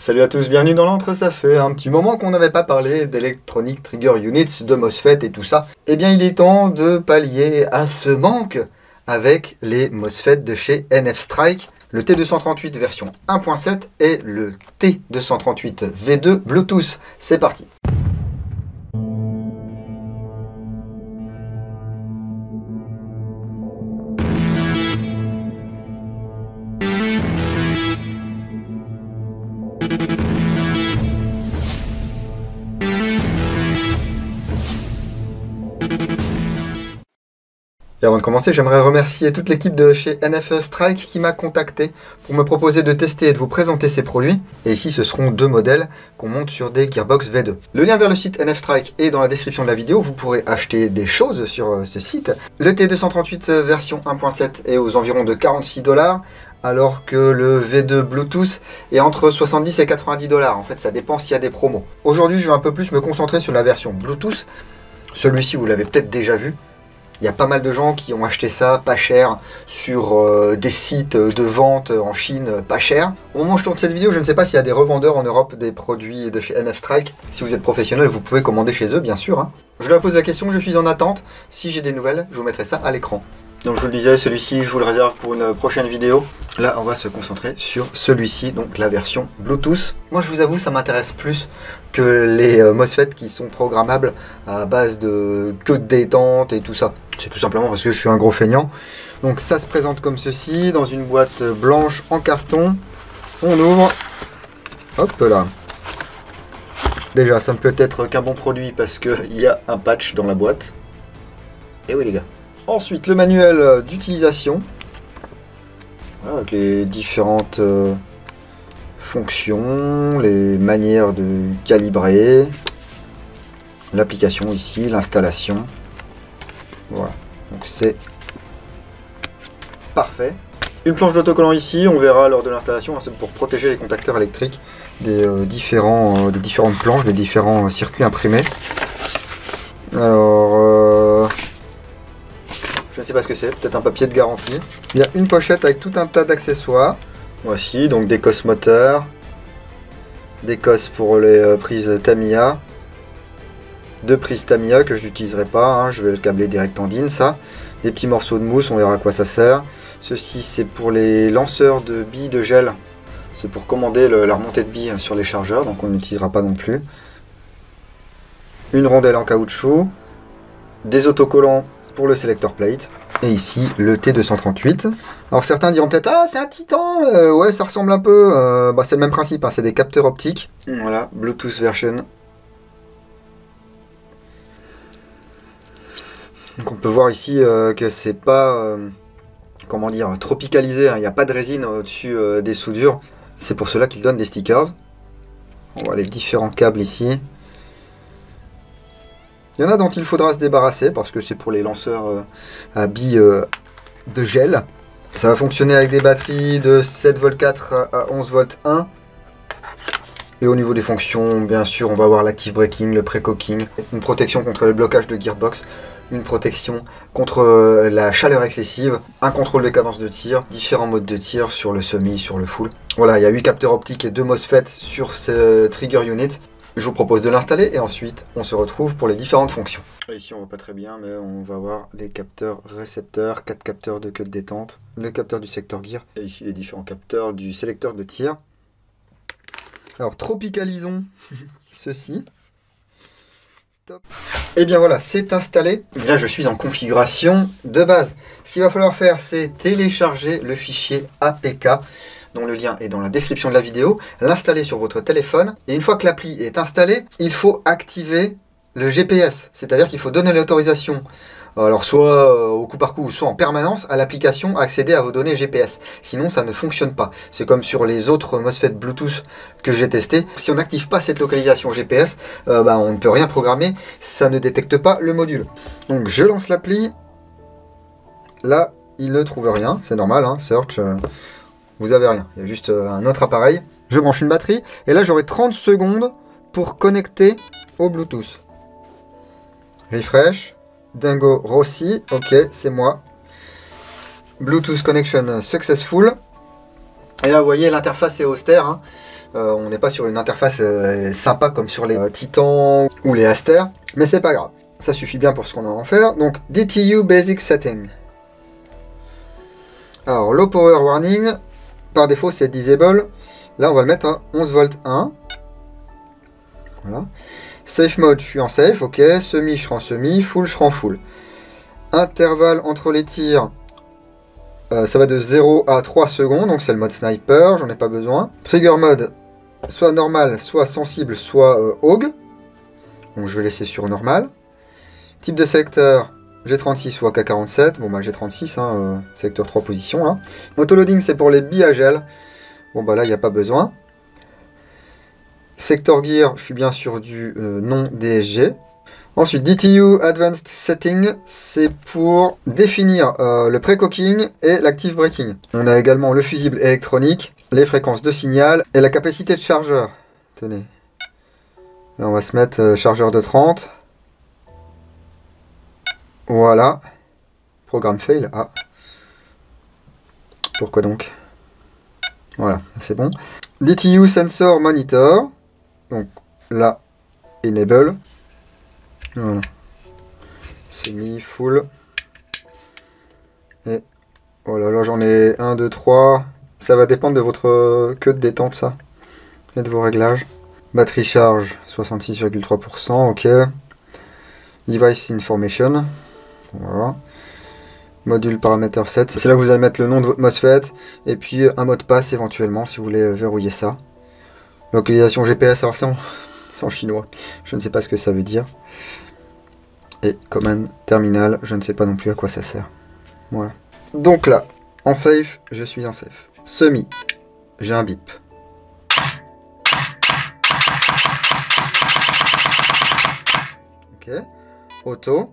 Salut à tous, bienvenue dans l'entre, ça fait un petit moment qu'on n'avait pas parlé d'Electronic Trigger Units, de MOSFET et tout ça. Eh bien il est temps de pallier à ce manque avec les MOSFET de chez NF-STRIKE, le T238 version 1.7 et le T238 V2 Bluetooth. C'est parti. Et avant de commencer, j'aimerais remercier toute l'équipe de chez NF-STRIKE qui m'a contacté pour me proposer de tester et de vous présenter ces produits. Et ici, ce seront deux modèles qu'on monte sur des Gearbox V2. Le lien vers le site NF-STRIKE est dans la description de la vidéo. Vous pourrez acheter des choses sur ce site. Le T238 version 1.7 est aux environs de 46 $, alors que le V2 Bluetooth est entre 70 et 90 $. En fait, ça dépend s'il y a des promos. Aujourd'hui, je vais un peu plus me concentrer sur la version Bluetooth. Celui-ci, vous l'avez peut-être déjà vu. Il y a pas mal de gens qui ont acheté ça pas cher sur des sites de vente en Chine pas cher. Au moment où je tourne cette vidéo, je ne sais pas s'il y a des revendeurs en Europe des produits de chez NF-STRIKE. Si vous êtes professionnel, vous pouvez commander chez eux, bien sûr. Hein. Je leur pose la question, je suis en attente. Si j'ai des nouvelles, je vous mettrai ça à l'écran. Donc je vous le disais, celui-ci, je vous le réserve pour une prochaine vidéo. Là, on va se concentrer sur celui-ci, donc la version Bluetooth. Moi, je vous avoue, ça m'intéresse plus que les MOSFET qui sont programmables à base de queue de détente et tout ça. C'est tout simplement parce que je suis un gros feignant. Donc ça se présente comme ceci, dans une boîte blanche en carton. On ouvre. Hop là. Déjà, ça ne peut être qu'un bon produit parce qu'il y a un patch dans la boîte. Et oui les gars. Ensuite, le manuel d'utilisation. Voilà, avec les différentes fonctions, les manières de calibrer. L'application ici, l'installation. Voilà, donc c'est parfait. Une planche d'autocollant ici, on verra lors de l'installation, hein, c'est pour protéger les contacteurs électriques des différentes planches, des différents circuits imprimés. Alors, je ne sais pas ce que c'est, peut-être un papier de garantie. Il y a une pochette avec tout un tas d'accessoires. Voici, donc des cosses moteurs, des cosses pour les prises Tamiya. Deux prises Tamiya que je n'utiliserai pas, hein, je vais le câbler direct en DIN, ça. Des petits morceaux de mousse, on verra à quoi ça sert. Ceci, c'est pour les lanceurs de billes de gel. C'est pour commander la remontée de billes sur les chargeurs, donc on n'utilisera pas non plus. Une rondelle en caoutchouc. Des autocollants pour le selector plate. Et ici, le T238. Alors certains diront peut-être, ah c'est un Titan, ouais ça ressemble un peu. C'est le même principe, hein, c'est des capteurs optiques. Voilà, Bluetooth version. Donc on peut voir ici que c'est pas, comment dire, tropicalisé, hein. Il n'y a pas de résine au-dessus des soudures. C'est pour cela qu'ils donnent des stickers. On voit les différents câbles ici. Il y en a dont il faudra se débarrasser parce que c'est pour les lanceurs à billes de gel. Ça va fonctionner avec des batteries de 7V4 à 11V1. Et au niveau des fonctions, bien sûr, on va avoir l'active braking, le pré-cocking, une protection contre le blocage de gearbox, une protection contre la chaleur excessive, un contrôle de cadence de tir, différents modes de tir sur le semi, sur le full. Voilà, il y a 8 capteurs optiques et 2 MOSFET sur ce trigger unit. Je vous propose de l'installer et ensuite on se retrouve pour les différentes fonctions. Ici on voit pas très bien mais on va voir les capteurs récepteurs, 4 capteurs de queue de détente, le capteur du secteur gear et ici les différents capteurs du sélecteur de tir. Alors tropicalisons ceci. Top. Et bien voilà, c'est installé. Et là je suis en configuration de base. Ce qu'il va falloir faire, c'est télécharger le fichier APK, dont le lien est dans la description de la vidéo, l'installer sur votre téléphone. Et une fois que l'appli est installée, il faut activer le GPS. C'est-à-dire qu'il faut donner l'autorisation, alors soit au coup par coup, soit en permanence, à l'application à accéder à vos données GPS. Sinon, ça ne fonctionne pas. C'est comme sur les autres MOSFET Bluetooth que j'ai testé. Si on n'active pas cette localisation GPS, on ne peut rien programmer. Ça ne détecte pas le module. Donc, je lance l'appli. Là, il ne trouve rien. C'est normal, hein, search. Vous avez rien. Il y a juste un autre appareil. Je branche une batterie. Et là, j'aurai 30 secondes pour connecter au Bluetooth. Refresh. Dingo Rossi, ok, c'est moi. Bluetooth connection successful. Et là, vous voyez, l'interface est austère. Hein. On n'est pas sur une interface sympa comme sur les Titans ou les Aster, mais c'est pas grave. Ça suffit bien pour ce qu'on a à en faire. Donc, DTU Basic Setting. Alors, Low Power Warning, par défaut, c'est Disable. Là, on va le mettre à 11 volts 1. Voilà. Safe Mode, je suis en safe, ok. Semi, je serai en semi. Full, je serai en full. Intervalle entre les tirs, ça va de 0 à 3 secondes, donc c'est le mode sniper, j'en ai pas besoin. Trigger Mode, soit normal, soit sensible, soit AUG. Donc je vais laisser sur normal. Type de secteur, G36 ou AK-47. Bon bah G36, hein, secteur 3 positions là. Autoloading, c'est pour les billes à gel. Bon bah là, il n'y a pas besoin. Sector Gear, je suis bien sur du non DSG. Ensuite, DTU Advanced Setting, c'est pour définir le pré-cocking et l'active braking. On a également le fusible électronique, les fréquences de signal et la capacité de chargeur. Tenez. Là, on va se mettre chargeur de 30. Voilà. Programme fail. Ah. Pourquoi donc? Voilà, c'est bon. DTU Sensor Monitor. Donc là, Enable. Voilà. Semi, full. Et voilà, là j'en ai 1, 2, 3. Ça va dépendre de votre queue de détente, ça. Et de vos réglages. Batterie charge, 66,3%, ok. Device Information. Voilà. Module paramètre 7. C'est là que vous allez mettre le nom de votre MOSFET. Et puis un mot de passe éventuellement, si vous voulez verrouiller ça. Localisation GPS, alors c'est en chinois. Je ne sais pas ce que ça veut dire. Et command terminal, je ne sais pas non plus à quoi ça sert. Voilà. Donc là, en safe, je suis en safe. Semi, j'ai un bip. Ok. Auto.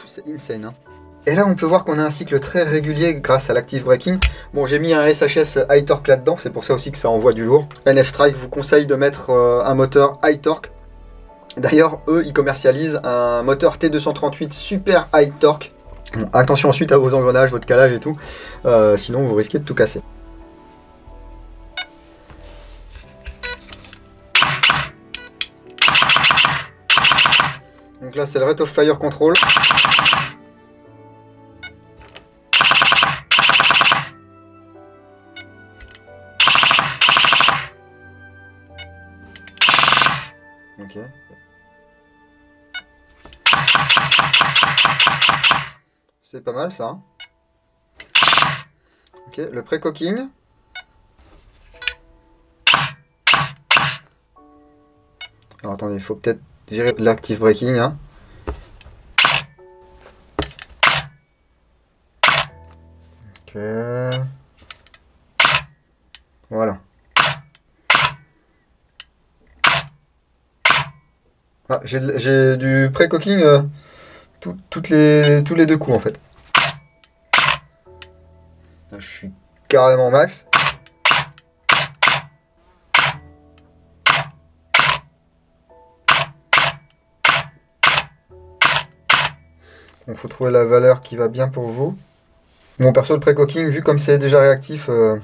C'est insane, hein. Et là, on peut voir qu'on a un cycle très régulier grâce à l'active braking. Bon, j'ai mis un SHS high torque là-dedans, c'est pour ça aussi que ça envoie du lourd. NF Strike vous conseille de mettre un moteur high torque. D'ailleurs, eux, ils commercialisent un moteur T238 super high torque. Bon, attention ensuite à vos engrenages, votre calage et tout, sinon vous risquez de tout casser. Donc là, c'est le Rate of Fire Control. Ok. C'est pas mal ça. Ok, le pré-cocking. Alors attendez, il faut peut-être virer l'active braking. Hein. Ok. Voilà. Ah, j'ai du pré-cocking tous les deux coups en fait. Là, je suis carrément max. Donc faut trouver la valeur qui va bien pour vous. Bon, perso, le pré-cocking, vu comme c'est déjà réactif, on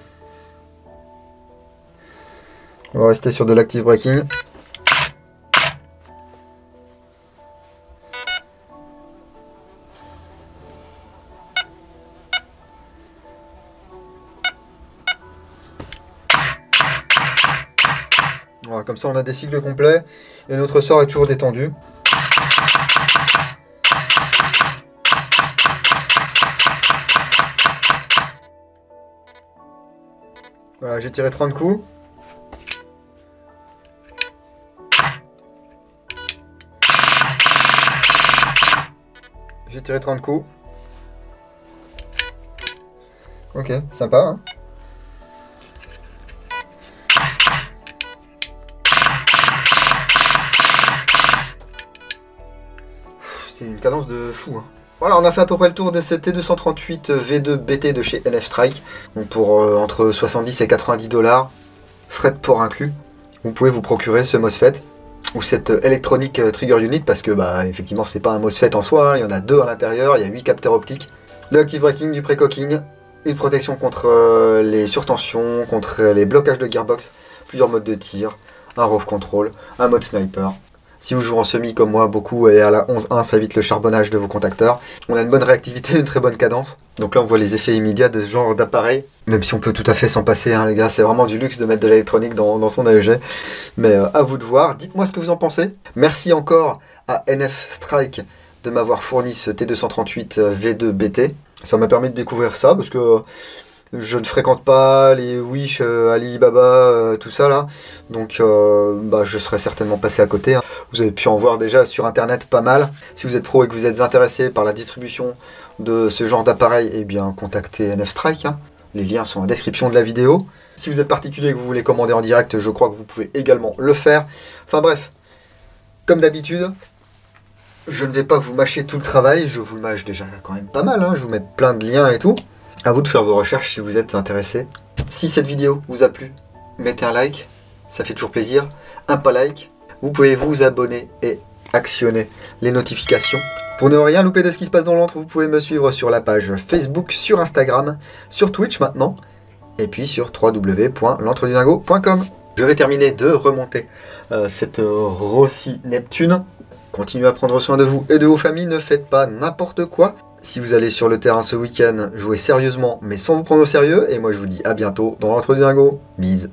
va rester sur de l'active braking. Voilà, comme ça on a des cycles complets et notre sort est toujours détendu. Voilà, j'ai tiré 30 coups. J'ai tiré 30 coups. Ok, sympa, hein. C'est une cadence de fou, hein. Voilà, on a fait à peu près le tour de cette T238 V2 BT de chez NF Strike. Donc pour entre 70 et 90 $, frais de port inclus, vous pouvez vous procurer ce MOSFET ou cette Electronic Trigger Unit parce que bah effectivement c'est pas un MOSFET en soi, hein. Il y en a deux à l'intérieur, il y a 8 capteurs optiques. de l'active braking, du pré-cocking, une protection contre les surtensions, contre les blocages de gearbox, plusieurs modes de tir, un ROV control, un mode sniper. Si vous jouez en semi comme moi, beaucoup, et à la 11.1, ça évite le charbonnage de vos contacteurs. On a une bonne réactivité, une très bonne cadence. Donc là, on voit les effets immédiats de ce genre d'appareil. Même si on peut tout à fait s'en passer, hein, les gars. C'est vraiment du luxe de mettre de l'électronique dans son AEG. Mais à vous de voir. Dites-moi ce que vous en pensez. Merci encore à NF Strike de m'avoir fourni ce T238 V2 BT. Ça m'a permis de découvrir ça, parce que je ne fréquente pas les Wish, Alibaba, tout ça là. Donc je serais certainement passé à côté. Hein. Vous avez pu en voir déjà sur internet pas mal. Si vous êtes pro et que vous êtes intéressé par la distribution de ce genre d'appareil, eh bien contactez NF Strike. Hein. Les liens sont en description de la vidéo. Si vous êtes particulier et que vous voulez commander en direct, je crois que vous pouvez également le faire. Enfin bref, comme d'habitude, je ne vais pas vous mâcher tout le travail. Je vous le mâche déjà quand même pas mal. Hein. Je vous mets plein de liens et tout. À vous de faire vos recherches si vous êtes intéressé. Si cette vidéo vous a plu, mettez un like, ça fait toujours plaisir. Un pas like, vous pouvez vous abonner et actionner les notifications. Pour ne rien louper de ce qui se passe dans l'antre, vous pouvez me suivre sur la page Facebook, sur Instagram, sur Twitch maintenant, et puis sur www.l'entredudingo.com. Je vais terminer de remonter cette Rossi Neptune. Continuez à prendre soin de vous et de vos familles, ne faites pas n'importe quoi. Si vous allez sur le terrain ce week-end, jouez sérieusement mais sans vous prendre au sérieux. Et moi je vous dis à bientôt dans l'Entre du Dingo. Bise.